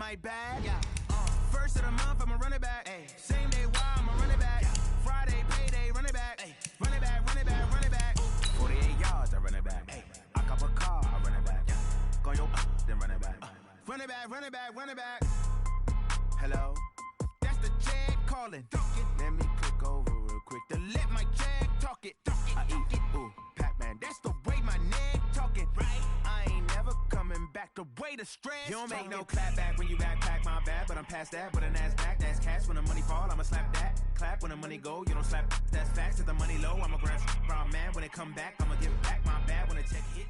my bag. First of the month, I'm a running back. Same day, why I'm a running back. Friday, payday, running back. Running back, running back, running back. 48 yards, I run it back. I cop a car, I run it back. Go yo, then run it back. Run it back, run it back, run it back. Hello? That's the jag calling. Let me click over real quick to let my jag talk it. I eat it, ooh, Pac-Man. That's the way my neck talking. Right? I ain't never coming back the way the stress. You don't make no clap back when you backpack my bad, but I'm past that with a NASDAQ. That's cash when the money fall, I'ma slap that. Clap when the money go, you don't slap. That's facts. If the money low, I'ma grab brown man. When it come back, I'ma give back my bad when the check hit.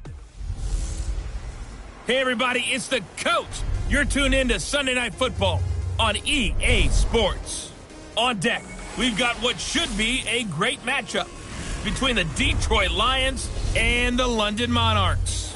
Hey everybody, it's the coach. You're tuned in to Sunday Night Football on EA Sports. On deck, we've got what should be a great matchup between the Detroit Lions and the London Monarchs.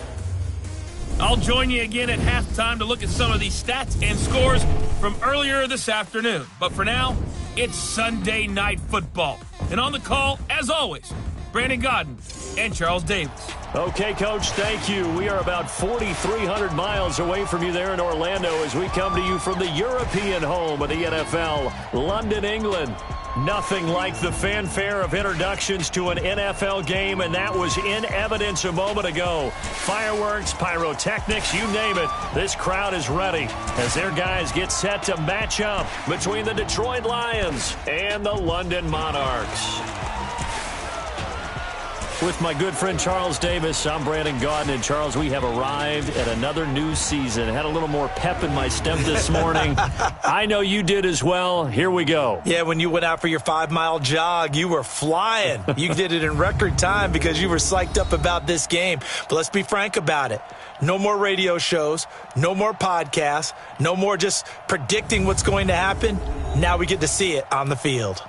I'll join you again at halftime to look at some of these stats and scores from earlier this afternoon. But for now, it's Sunday Night Football. And on the call, as always, Brandon Godden and Charles Davis. Okay, Coach, thank you. We are about 4,300 miles away from you there in Orlando as we come to you from the European home of the NFL, London, England. Nothing like the fanfare of introductions to an NFL game, and that was in evidence a moment ago. Fireworks, pyrotechnics, you name it. This crowd is ready as their guys get set to match up between the Detroit Lions and the London Monarchs. With my good friend Charles Davis, I'm Brandon Godden. And Charles, we have arrived at another new season. Had a little more pep in my step this morning. I know you did as well. Here we go. Yeah, when you went out for your 5-mile jog, you were flying. You did it in record time because you were psyched up about this game. But let's be frank about it. No more radio shows, no more podcasts, no more just predicting what's going to happen. Now we get to see it on the field.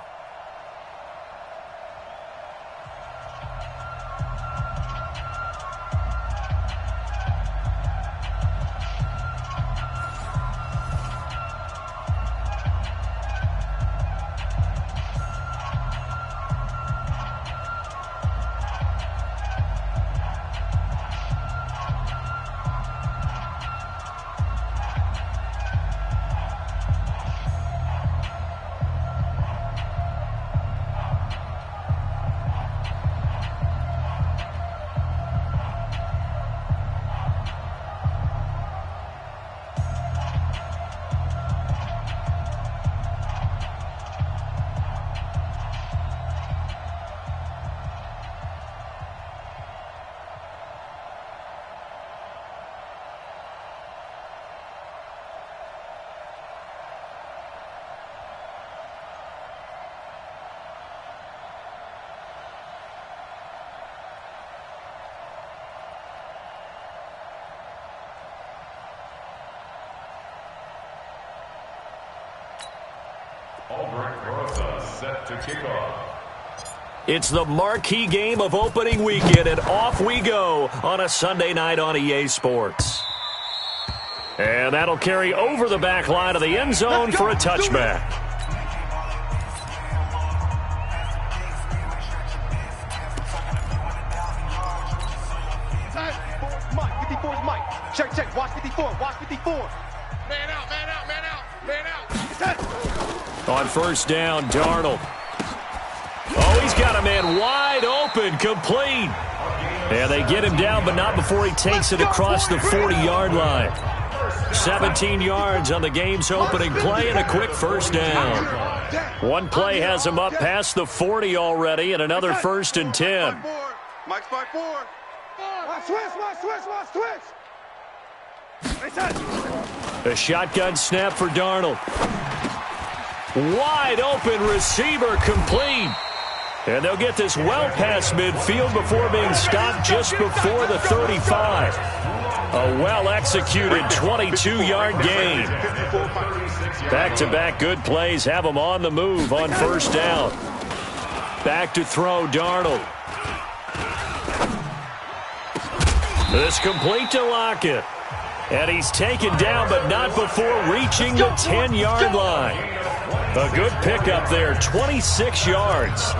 Set to kick off. It's the marquee game of opening weekend, and off we go on a Sunday night on EA Sports. And that'll carry over the back line of the end zone for a touchback. Mike, 54 is Mike. Check, watch 54, watch 54. Man out, man out, man out, man out. On first down, Darnold. Oh, he's got a man wide open, complete. And they get him down, but not before he takes it across the 40-yard line. 17 yards on the game's opening play and a quick first down. One play has him up past the 40 already, and another first and 10. Mike's by 4. Watch switch. A shotgun snap for Darnold. Wide open receiver, complete. And they'll get this well past midfield before being stopped just before the 35. A well-executed 22-yard gain. Back-to-back good plays have them on the move on first down. Back to throw, Darnold. This complete to Lockett. And he's taken down, but not before reaching the 10-yard line. A good pickup there, 26 yards.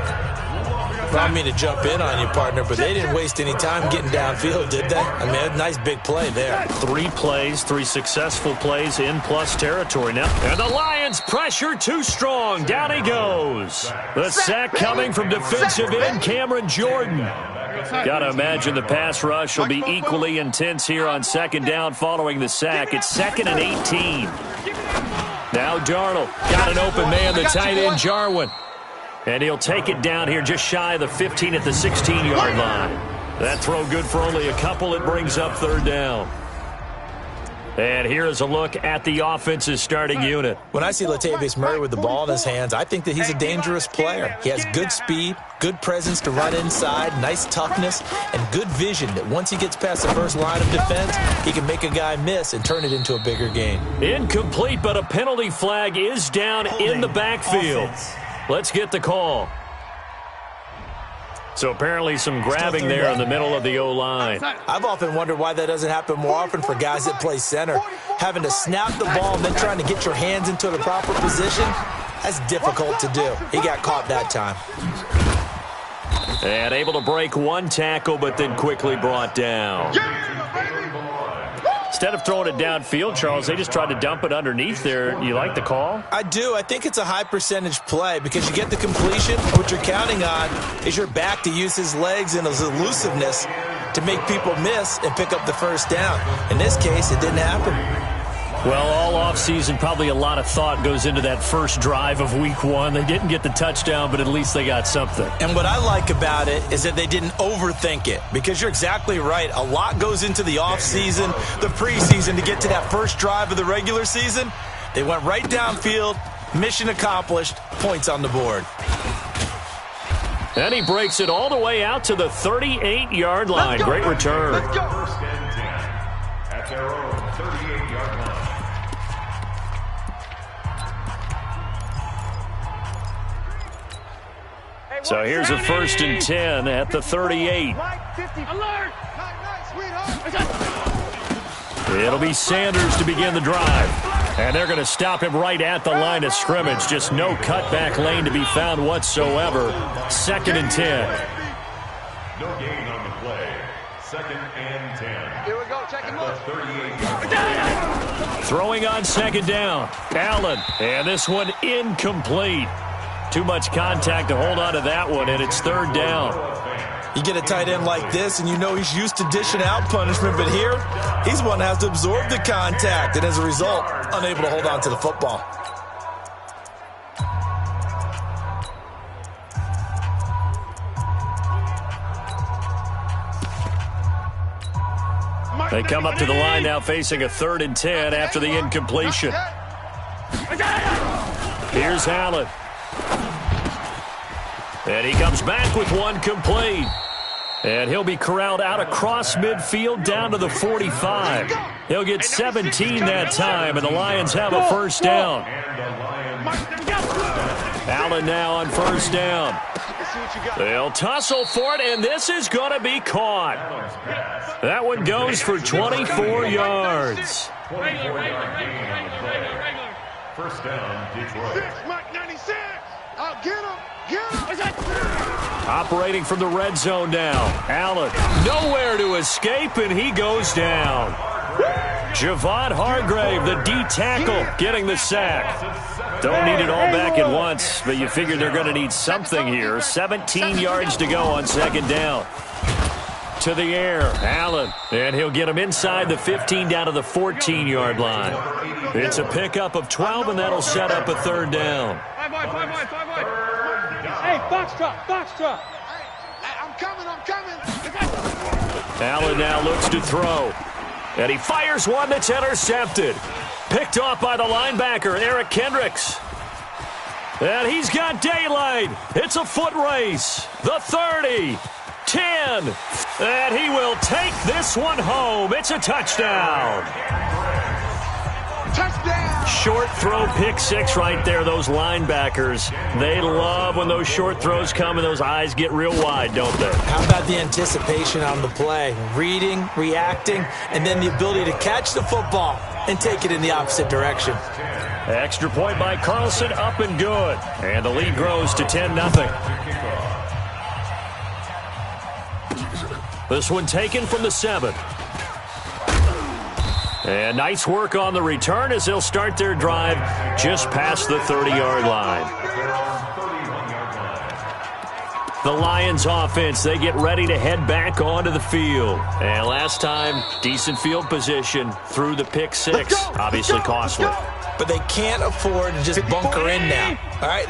Well, I mean to jump in on you, partner, but they didn't waste any time getting downfield, did they? I mean, a nice big play there. 3 plays, 3 successful plays in plus territory now. And the Lions pressure too strong. Down he goes. The sack coming from defensive end Cameron Jordan. Got to imagine the pass rush will be equally intense here on second down following the sack. It's 2nd and 18. Now Darnold got an open man, the tight end Jarwin. And he'll take it down here just shy of the 15 at the 16-yard line. That throw good for only a couple. It brings up 3rd down. And here's a look at the offense's starting unit. When I see Latavius Murray with the ball in his hands, I think that he's a dangerous player. He has good speed, good presence to run inside, nice toughness, and good vision that once he gets past the first line of defense, he can make a guy miss and turn it into a bigger game. Incomplete, but a penalty flag is down in the backfield. Let's get the call. So apparently some grabbing there in the middle of the O-line. I've often wondered why that doesn't happen more often for guys that play center. Having to snap the ball and then trying to get your hands into the proper position, that's difficult to do. He got caught that time. And able to break 1 tackle, but then quickly brought down. Instead of throwing it downfield, Charles, they just tried to dump it underneath there. You like the call? I do. I think it's a high-percentage play because you get the completion. What you're counting on is your back to use his legs and his elusiveness to make people miss and pick up the first down. In this case, it didn't happen. Well, all offseason, probably a lot of thought goes into that first drive of week 1. They didn't get the touchdown, but at least they got something. And what I like about it is that they didn't overthink it, because you're exactly right. A lot goes into the offseason, the preseason to get to that first drive of the regular season. They went right downfield, mission accomplished, points on the board. And he breaks it all the way out to the 38-yard line. Great return. Let's go. First and 10 at their own 38-yard line. So here's a 1st and 10 at the 38. Alert! It'll be Sanders to begin the drive. And they're going to stop him right at the line of scrimmage. Just no cutback lane to be found whatsoever. 2nd and 10. No gain on the play. 2nd and 10. Here we go, check him out. 38-yard line. Throwing on 2nd down. Allen. And this one incomplete. Too much contact to hold on to that one, and it's 3rd down. You get a tight end like this, and you know he's used to dishing out punishment, but here, he's one that has to absorb the contact, and as a result, unable to hold on to the football. They come up to the line now facing a 3rd and 10 after the incompletion. Here's Allen. And he comes back with one complete. And he'll be corralled out across midfield down to the 45. He'll get 17 that time, and the Lions have a 1st down. Allen now on 1st down. They'll tussle for it, and this is going to be caught. That one goes for 24 yards. 24-yard gain on the play. 1st down, Detroit. Mike 96. I'll get him. Operating from the red zone now. Allen nowhere to escape, and he goes down. Javon Hargrave, the D tackle, getting the sack. Don't need it all back at once, but you figure they're going to need something here. 17 yards to go on 2nd down. To the air, Allen, and he'll get him inside the 15 down to the 14-yard line. It's a pickup of 12, and that'll set up a 3rd down. Hey, box drop. I'm coming. Allen now looks to throw. And he fires one that's intercepted. Picked off by the linebacker, Eric Kendricks. And he's got daylight. It's a foot race. The 30, 10. And he will take this one home. It's a touchdown. Touchdown. Short throw, pick 6 right there. Those linebackers, they love when those short throws come and those eyes get real wide, don't they? How about the anticipation on the play? Reading, reacting, and then the ability to catch the football and take it in the opposite direction. Extra point by Carlson, up and good. And the lead grows to 10-0. This one taken from the 7. And nice work on the return as they'll start their drive just past the 30-yard line. The Lions offense, they get ready to head back onto the field. And last time, decent field position through the pick 6. Obviously costly. But they can't afford to just bunker in now. All right,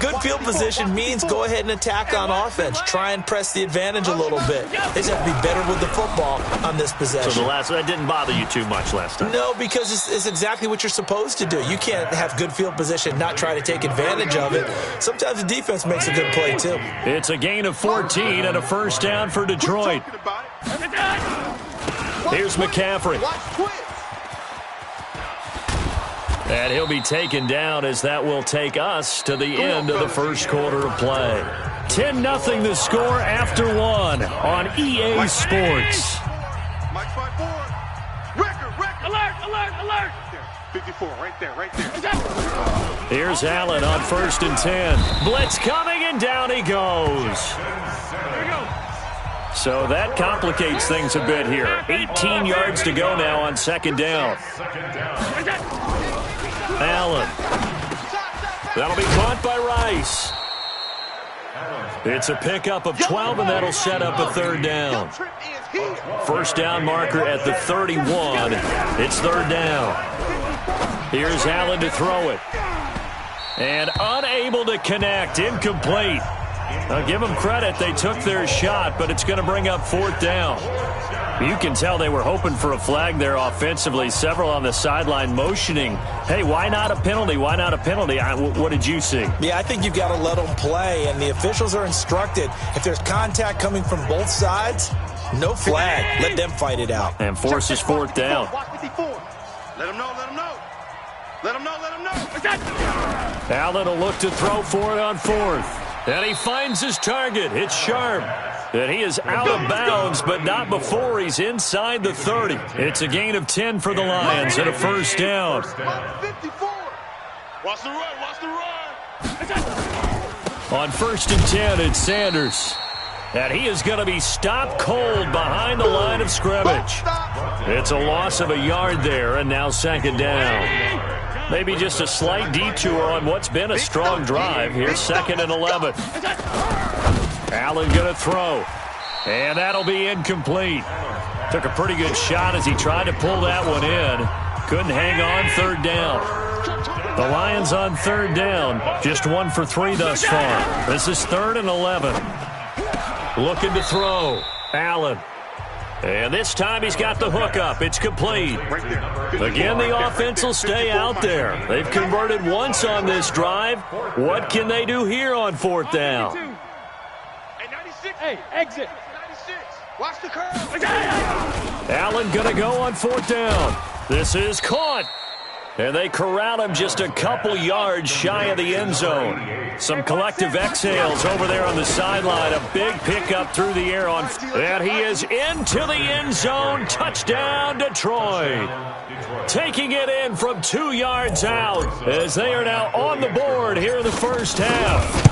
good field position means go ahead and attack on offense. Try and press the advantage a little bit. They just have to be better with the football on this possession. So that didn't bother you too much last time? No, because it's exactly what you're supposed to do. You can't have good field position, not try to take advantage of it. Sometimes the defense makes a good play, too. It's a gain of 14 and a first down for Detroit. Here's McCaffrey. And he'll be taken down as that will take us to the end of the first quarter of play. 10-0 the score after 1 on EA Sports. Alert! 54, right there. Here's Allen on 1st and 10. Blitz coming, and down he goes. So that complicates things a bit here. 18 yards to go now on 2nd down. Allen. That'll be caught by Rice. It's a pickup of 12, and that'll set up a 3rd down. First down marker at the 31. It's 3rd down. Here's Allen to throw it. And unable to connect. Incomplete. I'll give them credit. They took their shot, but it's going to bring up 4th down. You can tell they were hoping for a flag there offensively. Several on the sideline motioning, hey, why not a penalty? Why not a penalty? What did you see? Yeah, I think you've got to let them play, and the officials are instructed. If there's contact coming from both sides, no flag. Let them fight it out. And forces 4th down. Let them know. Allen will look to throw for it on 4th. And he finds his target. It's Sharp. And he is out of bounds, but not before he's inside the 30. It's a gain of 10 for the Lions and a first down. Watch the run. On 1st and 10, it's Sanders. And he is going to be stopped cold behind the line of scrimmage. It's a loss of a yard there, and now 2nd down. Maybe just a slight detour on what's been a strong drive. Here's 2nd and 11. Allen going to throw. And that'll be incomplete. Took a pretty good shot as he tried to pull that one in. Couldn't hang on 3rd down. The Lions on 3rd down. Just 1 for 3 thus far. This is 3rd and 11. Looking to throw. Allen. And this time he's got the hook up. It's complete. Again, the offense will stay out there. They've converted once on this drive. What can they do here on 4th down? Hey, exit. 96. Watch the curve. Allen going to go on 4th down. This is caught. And they corral him just a couple yards shy of the end zone. Some collective exhales over there on the sideline. A big pickup through the air on. And he is into the end zone. Touchdown, Detroit. Taking it in from 2 yards out as they are now on the board here in the first half.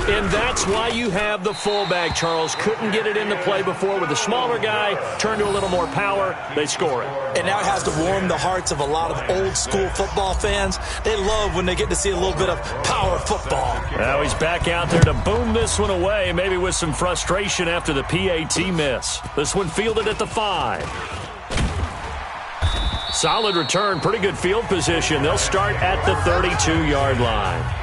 And that's why you have the fullback, Charles. Couldn't get it into play before with the smaller guy. Turned to a little more power. They score it. And now it has to warm the hearts of a lot of old-school football fans. They love when they get to see a little bit of power football. Now he's back out there to boom this one away, maybe with some frustration after the PAT miss. This one fielded at the 5. Solid return, pretty good field position. They'll start at the 32-yard line.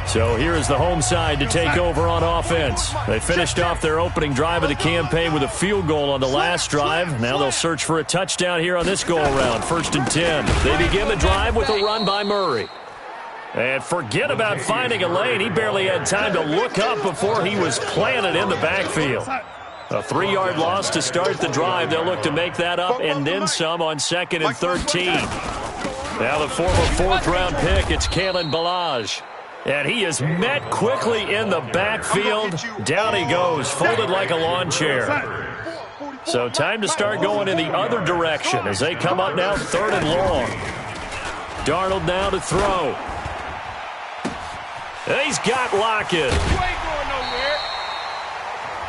So here is the home side to take over on offense. They finished off their opening drive of the campaign with a field goal on the last drive. Now they'll search for a touchdown here on this go-around, 1st and 10. They begin the drive with a run by Murray. And forget about finding a lane. He barely had time to look up before he was planted in the backfield. A 3-yard loss to start the drive. They'll look to make that up and then some on 2nd and 13. Now the former 4th-round pick, it's Kalen Ballage. And he is met quickly in the backfield. Down he goes, folded like a lawn chair. So time to start going in the other direction as they come up now 3rd and long. Darnold now to throw. And he's got Lockett.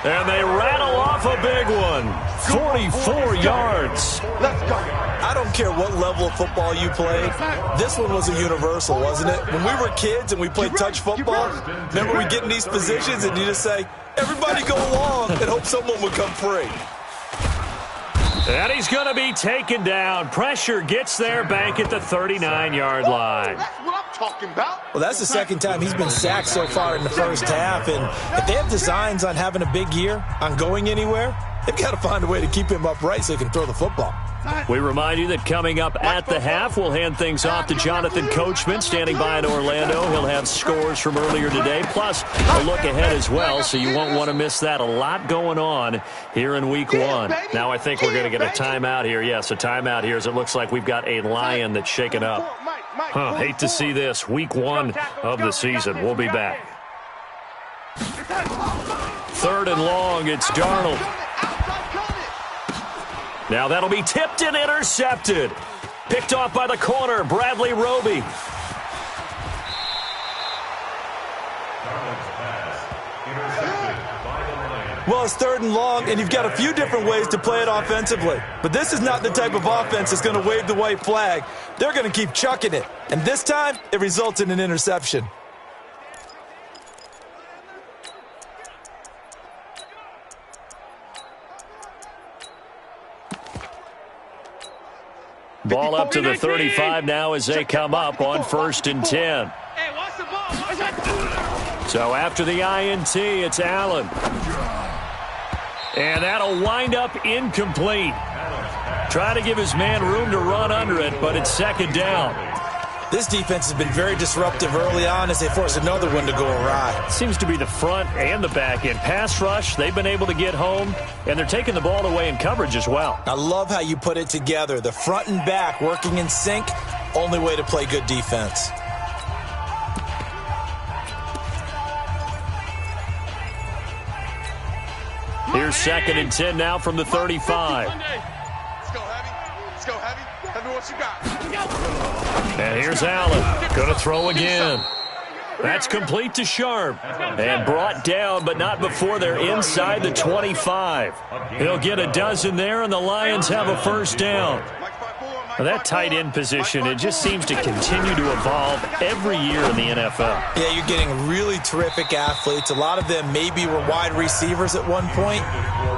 And they rattle off a big one. 44 yards. Let's go. I don't care what level of football you played. This one was a universal, wasn't it? When we were kids and we played touch football, remember we get in these positions and you just say, everybody go along and hope someone would come free. And he's going to be taken down. Pressure gets there back at the 39-yard line. That's what I'm talking about. Well, that's the second time he's been sacked so far in the first half. And if they have designs on having a big year, on going anywhere, they've got to find a way to keep him upright so he can throw the football. We remind you that coming up at the half, we'll hand things off to Jonathan Coachman standing by in Orlando. He'll have scores from earlier today, plus a look ahead as well, so you won't want to miss that. A lot going on here in Week 1. Now I think we're going to get a timeout here. Yes, a timeout here as it looks like we've got a Lion that's shaken up. Hate to see this. Week 1 of the season. We'll be back. 3rd and long. It's Darnold. Now that'll be tipped and intercepted. Picked off by the corner, Bradley Roby. Well, it's 3rd and long, and you've got a few different ways to play it offensively. But this is not the type of offense that's going to wave the white flag. They're going to keep chucking it. And this time, it results in an interception. Ball up to the 35 now as they come up on 1st and 10. So after the INT, it's Allen. And that'll wind up incomplete. Try to give his man room to run under it, but it's 2nd down. This defense has been very disruptive early on as they force another one to go awry. Seems to be the front and the back end. Pass rush, they've been able to get home, and they're taking the ball away in coverage as well. I love how you put it together. The front and back working in sync, only way to play good defense. Here's 2nd and 10 now from the 35. Let's go, Heavy. Let's go, Heavy. Tell me what you got. And here's Allen. Going to throw again. That's complete to Sharp. And brought down, but not before they're inside the 25. He'll get a dozen there, and the Lions have a 1st down. That tight end position, it just seems to continue to evolve every year in the NFL. Yeah, you're getting really terrific athletes. A lot of them maybe were wide receivers at one point.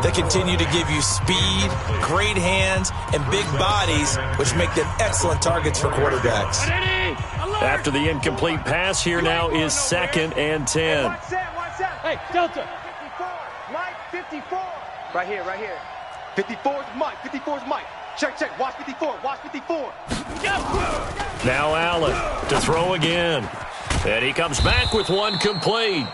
They continue to give you speed, great hands, and big bodies, which make them excellent targets for quarterbacks. After the incomplete pass, here now is 2nd and 10. Hey, Delta. 54. Mike, 54. Right here, right here. 54 is Mike. 54 is Mike. Check, check. Watch 54. Watch 54. Now Allen to throw again. And he comes back with one complete.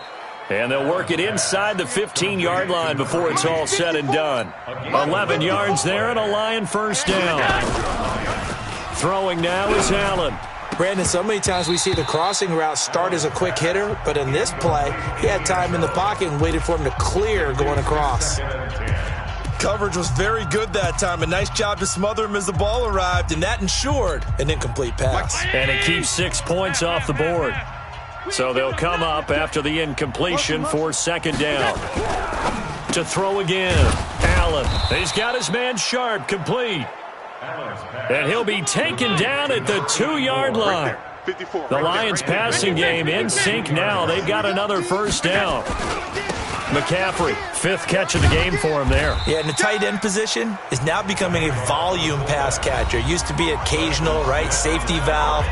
And they'll work it inside the 15-yard line before it's all said and done. 11 yards there and a Lion 1st down. Throwing now is Allen. Brandon, so many times we see the crossing route start as a quick hitter, but in this play, he had time in the pocket and waited for him to clear going across. Coverage was very good that time. A nice job to smother him as the ball arrived, and that ensured an incomplete pass. And it keeps 6 points off the board. So they'll come up after the incompletion for 2nd down. To throw again, Allen. He's got his man Sharp complete. And he'll be taken down at the 2-yard line. The Lions passing game in sync now. They've got another 1st down. McCaffrey, 5th catch of the game for him there. Yeah, and the tight end position is now becoming a volume pass catcher. Used to be occasional, right? Safety valve.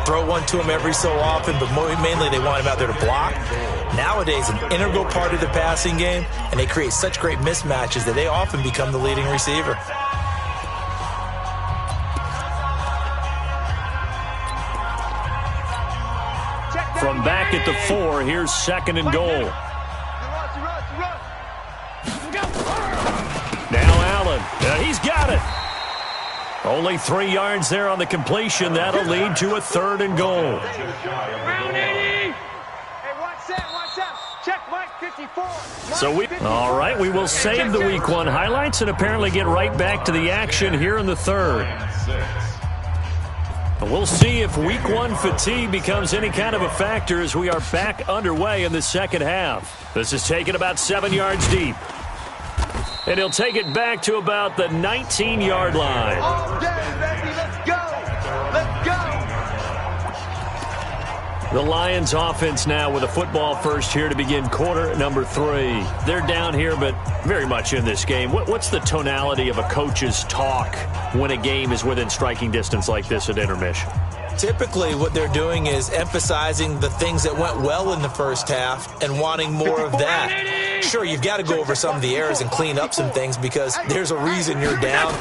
Throw one to him every so often, but mainly they want him out there to block. Nowadays, an integral part of the passing game, and they create such great mismatches that they often become the leading receiver. From back at the 4, here's 2nd and goal. Now Allen, he's got it. Only 3 yards there on the completion. That'll lead to a 3rd and goal. So all right, we will save the Week 1 highlights and apparently get right back to the action here in the 3rd. We'll see if Week 1 fatigue becomes any kind of a factor as we are back underway in the 2nd half. This is taken about 7 yards deep. And he'll take it back to about the 19-yard line. All day, baby. Let's go. Let's go. The Lions offense now with a football first here to begin quarter number 3. They're down here, but very much in this game. What's the tonality of a coach's talk when a game is within striking distance like this at intermission? Typically, what they're doing is emphasizing the things that went well in the first half and wanting more of that. Sure, you've got to go over some of the errors and clean up some things because there's a reason you're down.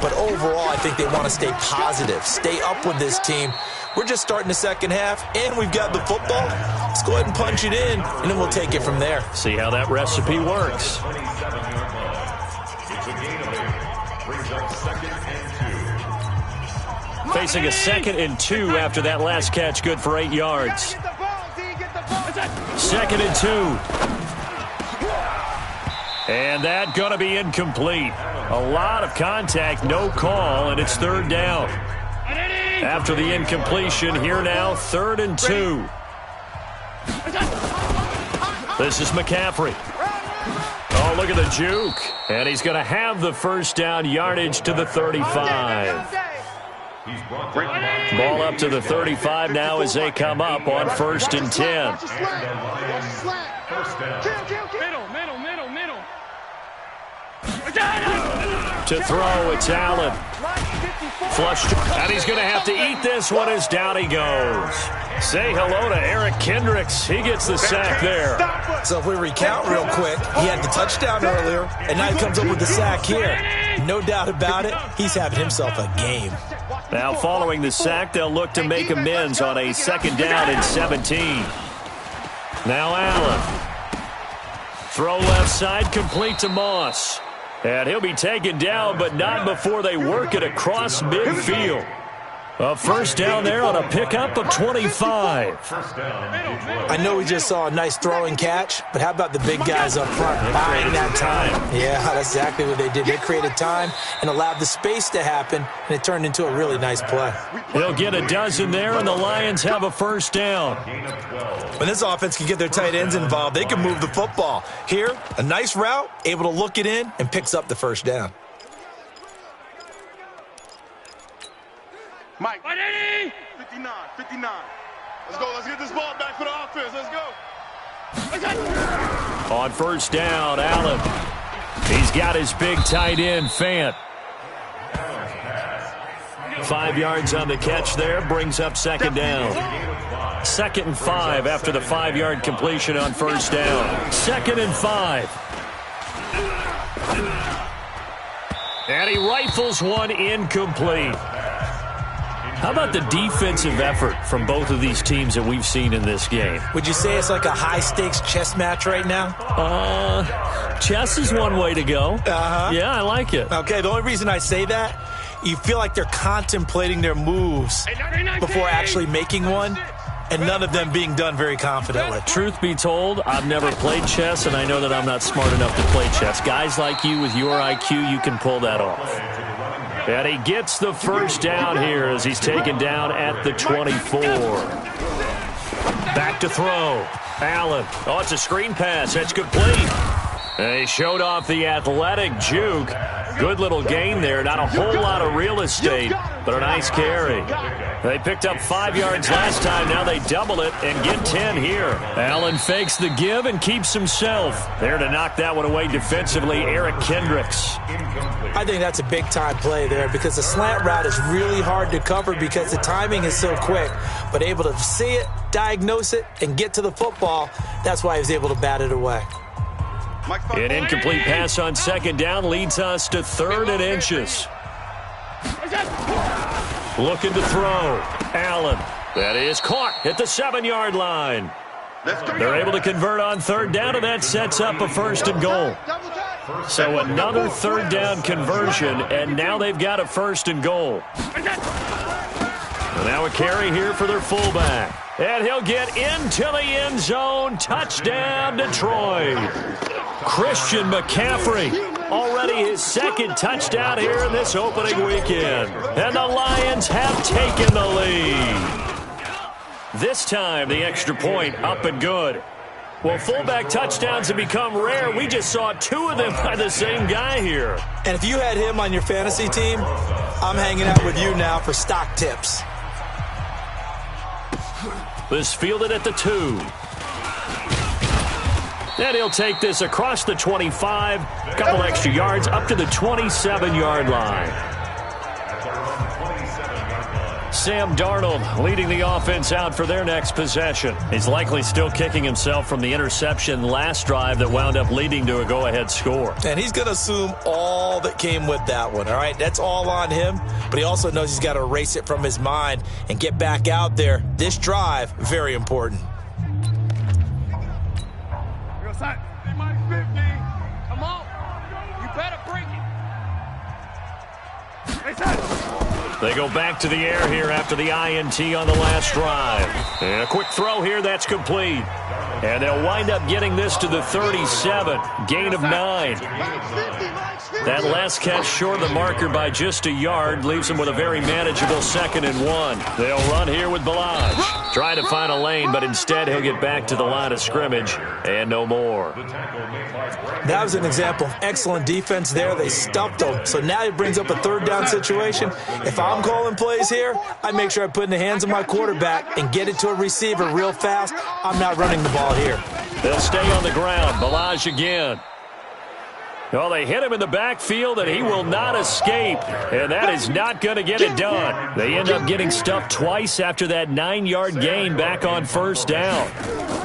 But overall, I think they want to stay positive, stay up with this team. We're just starting the second half, and we've got the football. Let's go ahead and punch it in, and then we'll take it from there. See how that recipe works. Facing a 2nd and 2 after that last catch, good for 8 yards. 2nd and 2. And that going to be incomplete. A lot of contact, no call, and it's 3rd down. After the incompletion, here now, 3rd and 2. This is McCaffrey. Oh, look at the juke. And he's going to have the first down, yardage to the 35. Ball up to the 35 now as they come up on 1st and 10. To throw, it's Allen. Flushed, and he's going to have to eat this one as down he goes. Say hello to Eric Kendricks. He gets the sack there. So if we recount real quick, he had the touchdown earlier, and now he comes up with the sack here. No doubt about it, he's having himself a game. Now following the sack, they'll look to make amends on a 2nd down and 17. Now Allen. Throw left side, complete to Moss. And he'll be taken down, but not before they work it across midfield. A first down there on a pickup of 25. I know we just saw a nice throwing catch, but how about the big guys up front buying that time? Yeah, that's exactly what they did. They created time and allowed the space to happen, and it turned into a really nice play. They'll get a dozen there, and the Lions have a first down. When this offense can get their tight ends involved, they can move the football. Here, a nice route, able to look it in, and picks up the first down. Mike, 59. Let's go. Let's get this ball back for the offense. Let's go. On first down, Allen. He's got his big tight end, Fant. 5 yards on the catch there, brings up 2nd down. 2nd and 5 after the 5-yard completion on first down. 2nd and 5. And he rifles one incomplete. How about the defensive effort from both of these teams that we've seen in this game? Would you say it's like a high-stakes chess match right now? Chess is one way to go. Yeah, I like it. Okay, the only reason I say that, you feel like they're contemplating their moves before actually making one, and none of them being done very confidently. Truth be told, I've never played chess, and I know that I'm not smart enough to play chess. Guys like you with your IQ, you can pull that off. And he gets the first down here as he's taken down at the 24. Back to throw. Allen. Oh, it's a screen pass. That's complete. And he showed off the athletic juke. Good little gain there. Not a whole lot of real estate, but a nice carry. They picked up 5 yards last time. Now they double it and get 10 here. Allen fakes the give and keeps himself. There to knock that one away defensively, Eric Kendricks. I think that's a big-time play there because the slant route is really hard to cover because the timing is so quick. But able to see it, diagnose it, and get to the football, that's why he was able to bat it away. An incomplete pass on 2nd down leads us to 3rd and inches. Looking to throw. Allen. That is caught at the 7-yard line. They're able to convert on 3rd down, and that sets up a 1st and goal. So another 3rd down conversion, and now they've got a 1st and goal. And now a carry here for their fullback. And he'll get into the end zone. Touchdown, Detroit. Christian McCaffrey, already his 2nd touchdown here in this opening weekend. And the Lions have taken the lead. This time, the extra point up and good. Well, fullback touchdowns have become rare. We just saw 2 of them by the same guy here. And if you had him on your fantasy team, I'm hanging out with you now for stock tips. This fielded at the 2. And he'll take this across the 25, a couple extra yards up to the 27-yard line. Sam Darnold leading the offense out for their next possession. He's likely still kicking himself from the interception last drive that wound up leading to a go-ahead score. And he's going to assume all that came with that one, all right? That's all on him, but he also knows he's got to erase it from his mind and get back out there. This drive, very important. Come on. You better bring it. They go back to the air here after the INT on the last drive. And a quick throw here, that's complete. And they'll wind up getting this to the 37. Gain of 9. That last catch short of the marker by just a yard leaves them with a very manageable 2nd and 1. They'll run here with Balaj. Try to find a lane, but instead he'll get back to the line of scrimmage and no more. That was an example of excellent defense there. They stuffed him. So now it brings up a 3rd down situation. If I'm calling plays here, I make sure I put it in the hands of my quarterback and get it to a receiver real fast. I'm not running the ball here. They'll stay on the ground. Balaj again. Well, they hit him in the backfield, and he will not escape. And that is not going to get it done. They end up getting stuffed twice after that 9-yard gain back on 1st down.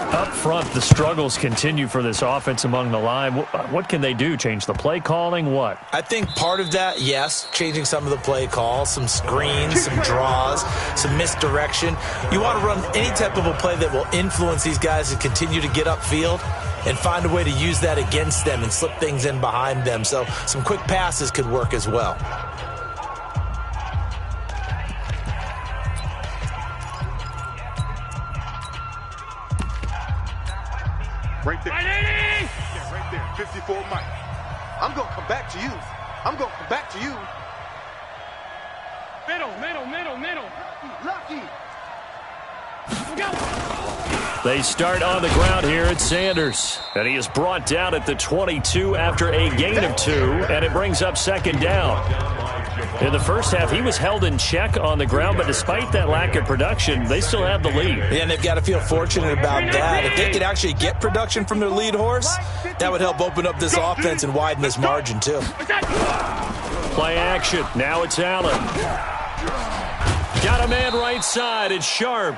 Up front, the struggles continue for this offense among the line. What can they do? Change the play calling? What? I think part of that, yes, changing some of the play calls, some screens, some draws, some misdirection. You want to run any type of a play that will influence these guys to continue to get upfield and find a way to use that against them and slip things in behind them. So some quick passes could work as well. Right there. Yeah, right there. 54 Mike. I'm going to come back to you. I'm going to come back to you. Middle. Lucky. They start on the ground here at Sanders. And he is brought down at the 22 after a gain of 2, and it brings up 2nd down. In the first half, he was held in check on the ground, but despite that lack of production, they still have the lead. Yeah, and they've got to feel fortunate about that. If they could actually get production from their lead horse, that would help open up this offense and widen this margin, too. Play action. Now it's Allen. Got a man right side. It's Sharp.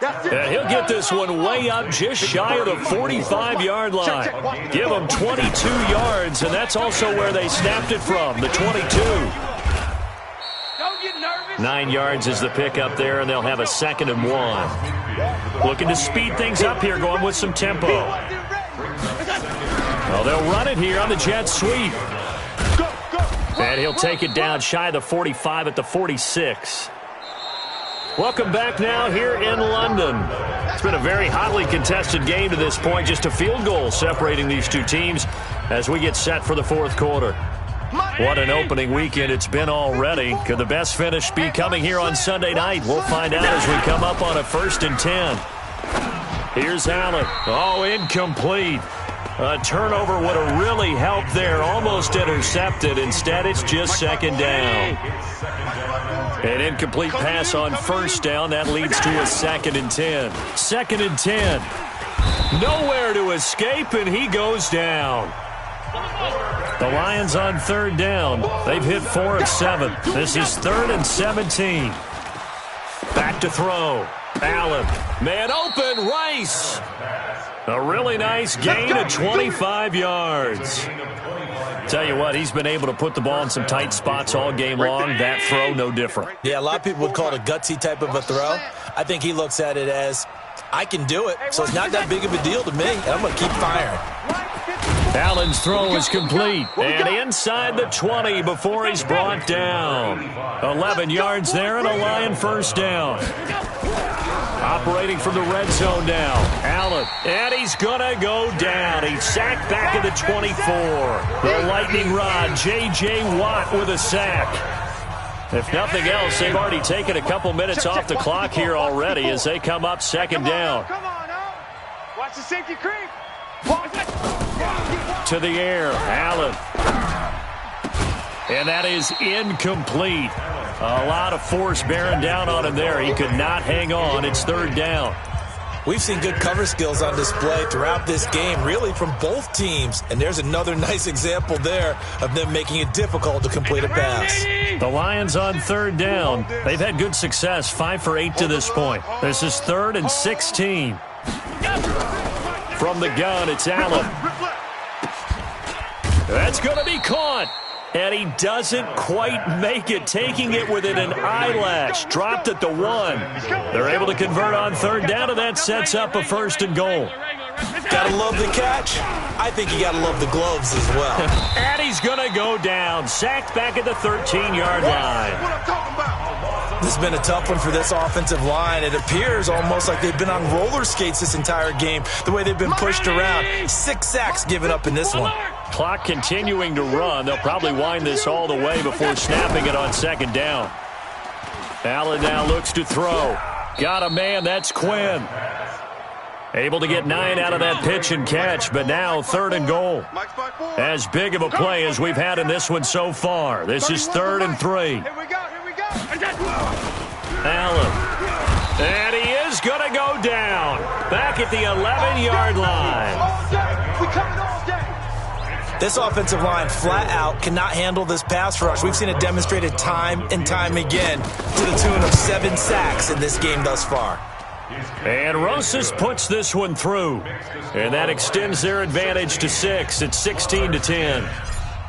And he'll get this one way up just shy of the 45-yard line. Give them 22 yards, and that's also where they snapped it from, the 22. 9 yards is the pickup there, and they'll have a 2nd and 1. Looking to speed things up here, going with some tempo. Well, they'll run it here on the jet sweep. And he'll take it down shy of the 45 at the 46. Welcome back now here in London. It's been a very hotly contested game to this point. Just a field goal separating these two teams as we get set for the 4th quarter. What an opening weekend it's been already. Could the best finish be coming here on Sunday night? We'll find out as we come up on a 1st and 10. Here's Allen. Oh, incomplete. A turnover would have really helped there. Almost intercepted. Instead, it's just 2nd down. An incomplete pass on 1st down. That leads to a 2nd and 10. 2nd and 10. Nowhere to escape, and he goes down. The Lions on 3rd down. They've hit 4 of 7. This is 3rd and 17. Back to throw. Allen. Man open. Rice. A really nice gain of 25 yards. Tell you what, he's been able to put the ball in some tight spots all game long. That throw, no different. Yeah, a lot of people would call it a gutsy type of a throw. I think he looks at it as, I can do it, so it's not that big of a deal to me, and I'm going to keep firing. Allen's throw is complete, and inside the 20 before he's brought down. 11 yards there and a Lion 1st down. Operating from the red zone now. Allen, and he's going to go down. He's sacked back at the 24. The lightning rod, J.J. Watt with a sack. If nothing else, they've already taken a couple minutes off the clock here already as they come up 2nd down. Watch the safety creep. To the air, Allen. And that is incomplete. A lot of force bearing down on him there. He could not hang on. It's third down. We've seen good cover skills on display throughout this game, really from both teams. And there's another nice example there of them making it difficult to complete a pass. The Lions on third down. They've had good success, 5 for 8 to this point. This is 3rd and 16. From the gun, it's Allen. That's going to be caught. And he doesn't quite make it, taking it within an eyelash. Dropped at the 1. They're able to convert on third down, and that sets up a 1st and goal. Gotta love the catch. I think you gotta love the gloves as well. And he's going to go down. Sacked back at the 13-yard line. This has been a tough one for this offensive line. It appears almost like they've been on roller skates this entire game, the way they've been pushed around. 6 sacks given up in this one. Clock continuing to run. They'll probably wind this all the way before snapping it on 2nd down. Allen now looks to throw. Got a man. That's Quinn. Able to get 9 out of that pitch and catch, but now 3rd and goal. As big of a play as we've had in this one so far. This is 3rd and 3. Here we go. Allen. And he is going to go down. Back at the 11-yard line. We coming all day. This offensive line flat out cannot handle this pass rush. We've seen it demonstrated time and time again to the tune of 7 sacks in this game thus far. And Rosas puts this one through. And that extends their advantage to 6. It's 16-10.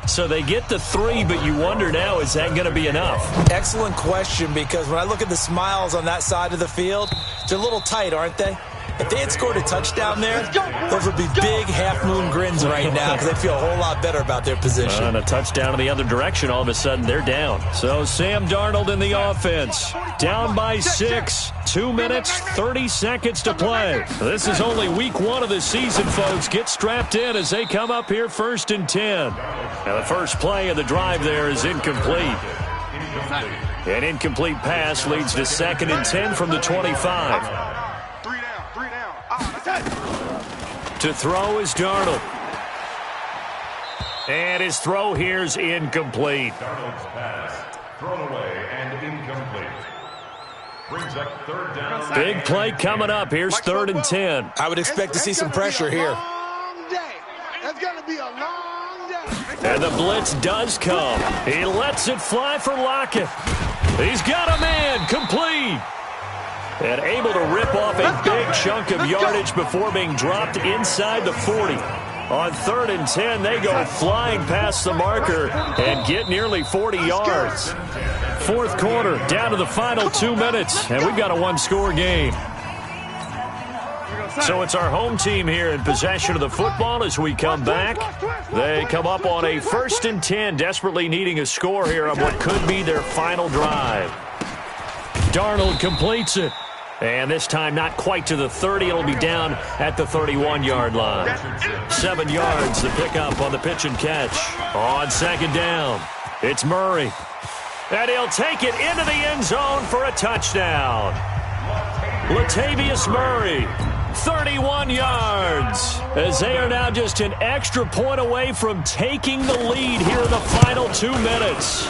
So they get the 3, but you wonder now, is that going to be enough? Excellent question, because when I look at the smiles on that side of the field, they're a little tight, aren't they? If they had scored a touchdown there, those would be big half-moon grins right now because they feel a whole lot better about their position. And a touchdown in the other direction, all of a sudden they're down. So Sam Darnold in the offense. Down by 6. 2 minutes, 30 seconds to play. This is only week 1 of the season, folks. Get strapped in as they come up here 1st and 10. Now the first play of the drive there is incomplete. An incomplete pass leads to 2nd and 10 from the 25. To throw is Darnold. And his throw here's incomplete. Darnold's pass thrown away and incomplete. Brings up 3rd down. Big play coming up. Here's 3rd and 10. I would expect to see some pressure here. That's going to be a long day. And the blitz does come. He lets it fly for Lockett. He's got a man. Complete. And able to rip off a big chunk of yardage before being dropped inside the 40. On 3rd and 10, they go flying past the marker and get nearly 40 yards. 4th quarter, down to the final 2 minutes, and we've got a 1-score game. So it's our home team here in possession of the football as we come back. They come up on a 1st and 10, desperately needing a score here on what could be their final drive. Darnold completes it. And this time not quite to the 30. It'll be down at the 31-yard line. 7 yards to pick up on the pitch and catch. On 2nd down, it's Murray. And he'll take it into the end zone for a touchdown. Latavius Murray, 31 yards. As they are now just an extra point away from taking the lead here in the final 2 minutes.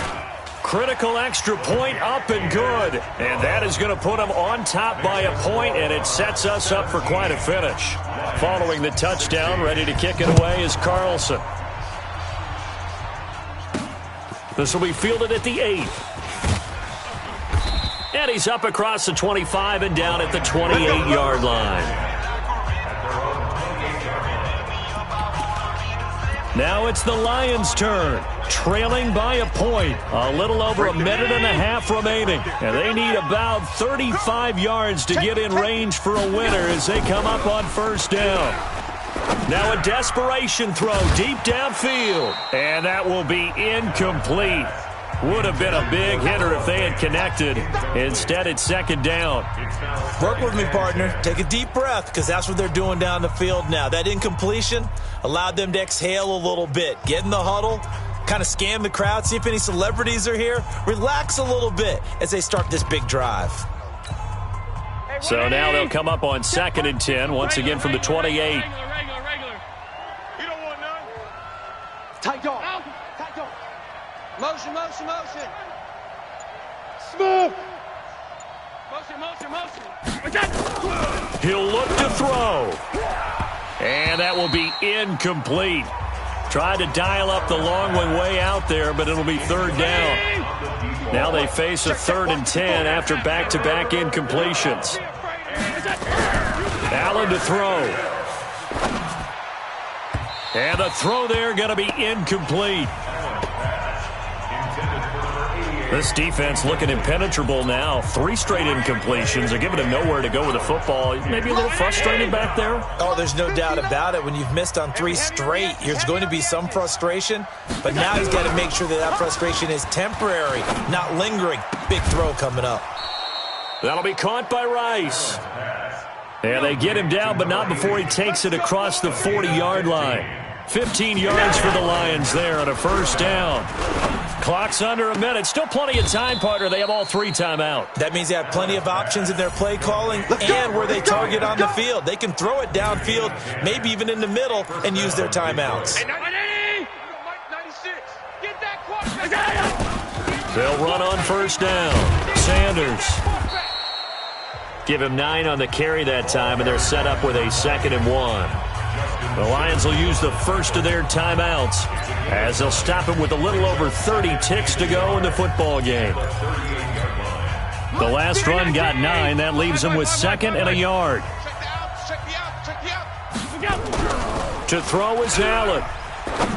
Critical extra point up and good. And that is going to put them on top by a point, and it sets us up for quite a finish. Following the touchdown, ready to kick it away is Carlson. This will be fielded at the 8. And he's up across the 25 and down at the 28-yard line. Now it's the Lions' turn, trailing by a point. A little over a minute and a half remaining. And they need about 35 yards to get in range for a winner as they come up on 1st down. Now a desperation throw deep downfield. And that will be incomplete. Would have been a big hitter if they had connected. Instead, it's 2nd down. Work with me, partner. Take a deep breath, because that's what they're doing down the field now. That incompletion allowed them to exhale a little bit. Get in the huddle, kind of scan the crowd, see if any celebrities are here. Relax a little bit as they start this big drive. So now they'll come up on 2nd and 10, once again from the 28. Regular. You don't want none. Tight dog. Tight dog. Motion. Smooth. Motion. He'll look to throw. And that will be incomplete. Tried to dial up the long one way out there, but it'll be 3rd down. Now they face a 3rd and 10 after back-to-back incompletions. Allen to throw. And the throw there going to be incomplete. This defense looking impenetrable now. 3 straight incompletions. They're giving him nowhere to go with the football. Maybe a little frustrated back there? Oh, there's no doubt about it. When you've missed on 3 straight, there's going to be some frustration. But now he's got to make sure that frustration is temporary, not lingering. Big throw coming up. That'll be caught by Rice. And they get him down, but not before he takes it across the 40-yard line. 15 yards for the Lions there on a 1st down. Clock's under a minute. Still plenty of time, partner. They have all 3 timeout. That means they have plenty of options in their play calling and where they target on the field. They can throw it downfield, maybe even in the middle, and use their timeouts. They'll run on 1st down. Sanders. Give him 9 on the carry that time, and they're set up with a 2nd and 1. The Lions will use the first of their timeouts as they'll stop it with a little over 30 ticks to go in the football game. The last run got 9. That leaves them with 2nd and a yard. To throw is Allen.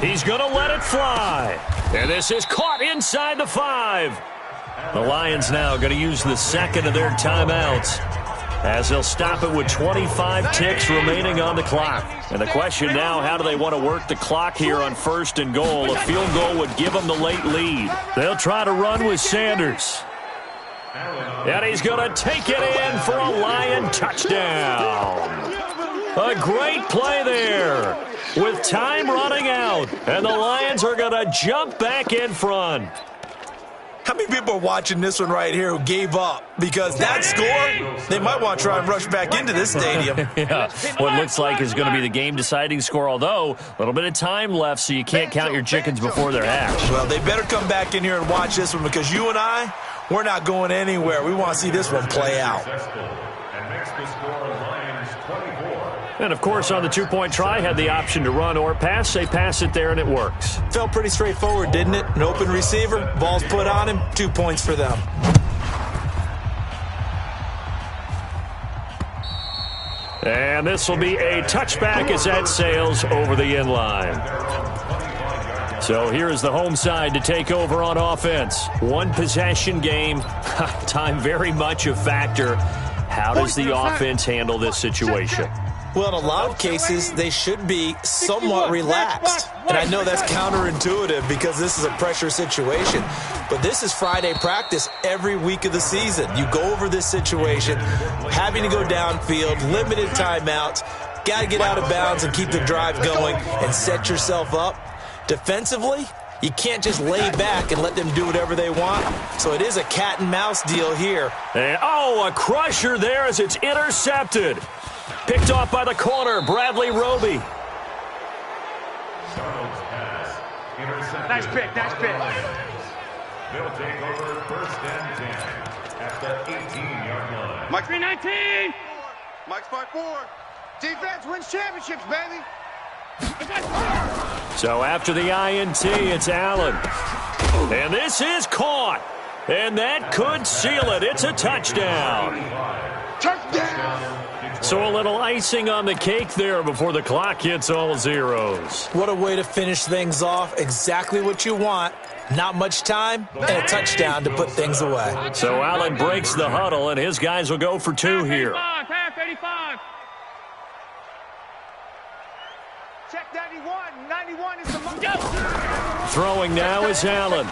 He's going to let it fly. And this is caught inside the 5. The Lions now going to use the 2nd of their timeouts as they'll stop it with 25 ticks remaining on the clock. And the question now, how do they want to work the clock here on 1st and goal? A field goal would give them the late lead. They'll try to run with Sanders. And he's going to take it in for a Lion touchdown. A great play there with time running out. And the Lions are going to jump back in front. How many people are watching this one right here who gave up? Because that score, they might want to try and rush back into this stadium. Yeah, what looks like is going to be the game-deciding score, although a little bit of time left, so you can't count your chickens before they're hatched. Well, they better come back in here and watch this one because you and I, we're not going anywhere. We want to see this one play out. And, of course, on the 2-point try, had the option to run or pass. They pass it there, and it works. Felt pretty straightforward, didn't it? An open receiver, ball's put on him, 2 points for them. And this will be a touchback as that sails over the end line. So here is the home side to take over on offense. 1 possession game. Time very much a factor. How does the offense handle this situation? Well, in a lot of cases, they should be somewhat relaxed. And I know that's counterintuitive because this is a pressure situation. But this is Friday practice every week of the season. You go over this situation, having to go downfield, limited timeouts, got to get out of bounds and keep the drive going and set yourself up. Defensively, you can't just lay back and let them do whatever they want. So it is a cat and mouse deal here. And, a crusher there as it's intercepted. Picked off by the corner, Bradley Roby. Nice pick. They'll take over 1st and 10 at the 18-yard line. Mike 319. Mike's 5-4. Defense wins championships, baby. So after the INT, it's Allen. And this is caught. And that could seal it. It's a touchdown. Touchdown. So a little icing on the cake there before the clock hits all zeros. What a way to finish things off. Exactly what you want. Not much time and a touchdown to put things away. So Allen breaks the huddle, and his guys will go for 2 here. Half 85. Check 91. 91 is the Throwing now is Allen.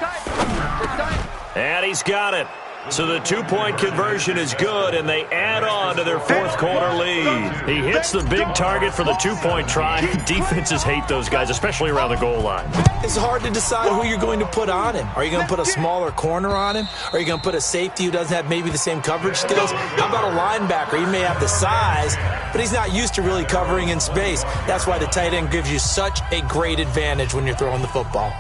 And he's got it. So the two-point conversion is good, and they add on to their fourth quarter lead. He hits the big target for the two-point try. Defenses hate those guys, especially around the goal line. It's hard to decide who you're going to put on him. Are you going to put a smaller corner on him? Are you going to put a safety who doesn't have maybe the same coverage skills? How about a linebacker? He may have the size, but he's not used to really covering in space. That's why the tight end gives you such a great advantage when you're throwing the football.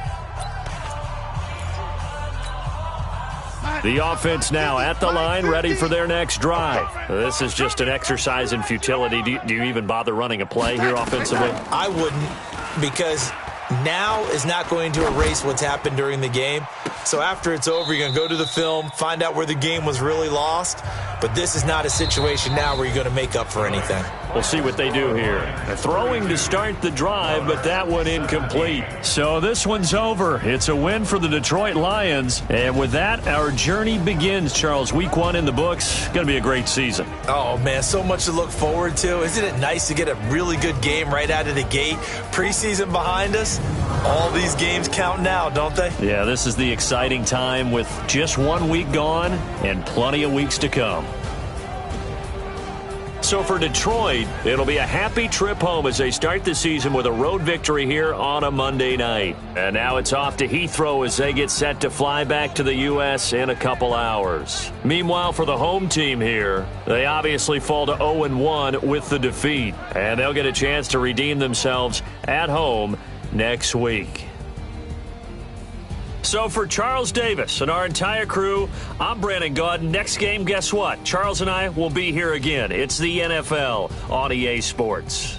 The offense now at the line, ready for their next drive. This is just an exercise in futility. Do you even bother running a play here offensively? I wouldn't, because now is not going to erase what's happened during the game. So after it's over, you're going to go to the film, find out where the game was really lost. But this is not a situation now where you're going to make up for anything. We'll see what they do here. They're throwing to start the drive, but that one incomplete. So this one's over. It's a win for the Detroit Lions. And with that, our journey begins, Charles. Week 1 in the books. Going to be a great season. Oh, man, so much to look forward to. Isn't it nice to get a really good game right out of the gate? Preseason behind us. All these games count now, don't they? Yeah, this is the exciting time with just 1 week gone and plenty of weeks to come. So for Detroit, it'll be a happy trip home as they start the season with a road victory here on a Monday night. And now it's off to Heathrow as they get set to fly back to the U.S. in a couple hours. Meanwhile, for the home team here, they obviously fall to 0-1 with the defeat. And they'll get a chance to redeem themselves at home next week. So for Charles Davis and our entire crew, I'm Brandon Gaud. Next game, guess what? Charles and I will be here again. It's the NFL on EA Sports.